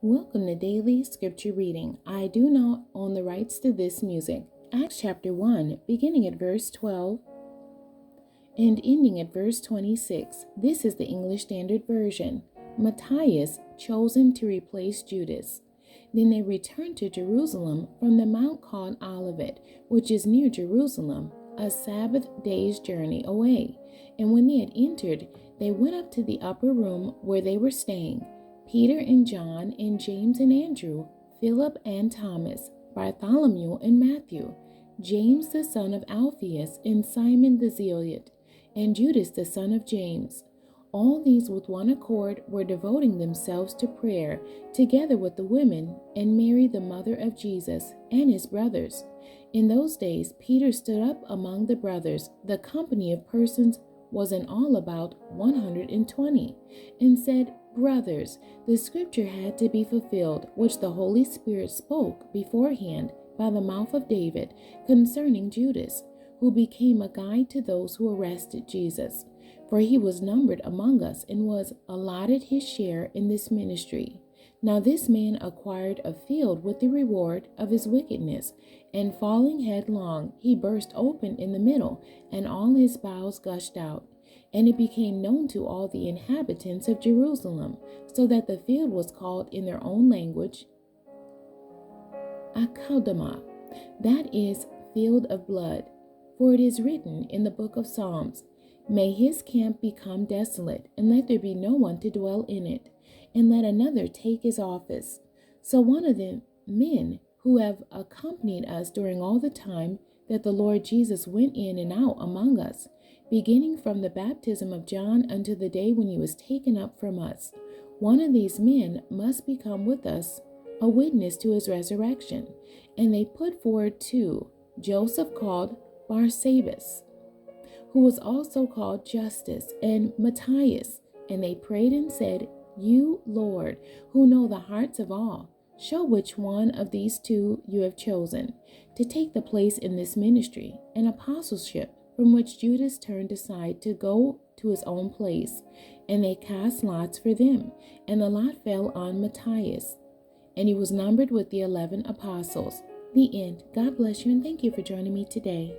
Welcome to Daily Scripture Reading. I do not own the rights to this music. Acts chapter 1, beginning at verse 12 and ending at verse 26. This is the English Standard Version. Matthias chosen to replace Judas. Then they returned to Jerusalem from the mount called Olivet, which is near Jerusalem, a Sabbath day's journey away. And when they had entered, they went up to the upper room where they were staying. Peter and John and James and Andrew, Philip and Thomas, Bartholomew and Matthew, James the son of Alphaeus and Simon the Zealot, and Judas the son of James. All these with one accord were devoting themselves to prayer, together with the women, and Mary the mother of Jesus, and his brothers. In those days Peter stood up among the brothers. The company of persons was in all about 120, and said, Brothers, the scripture had to be fulfilled, which the Holy Spirit spoke beforehand by the mouth of David concerning Judas, who became a guide to those who arrested Jesus. For he was numbered among us and was allotted his share in this ministry. Now this man acquired a field with the reward of his wickedness, and falling headlong, he burst open in the middle, and all his bowels gushed out. And it became known to all the inhabitants of Jerusalem, so that the field was called in their own language Akeldama, that is, field of blood. For it is written in the book of Psalms, May his camp become desolate, and let there be no one to dwell in it, and let another take his office. So one of the men who have accompanied us during all the time that the Lord Jesus went in and out among us, beginning from the baptism of John unto the day when he was taken up from us, one of these men must become with us a witness to his resurrection. And they put forward two, Joseph called Barsabas, who was also called Justus, and Matthias. And they prayed and said, You, Lord, who know the hearts of all, show which one of these two you have chosen to take the place in this ministry and apostleship, from which Judas turned aside to go to his own place. And they cast lots for them, and the lot fell on Matthias, and he was numbered with the 11 apostles. The end. God bless you, and thank you for joining me today.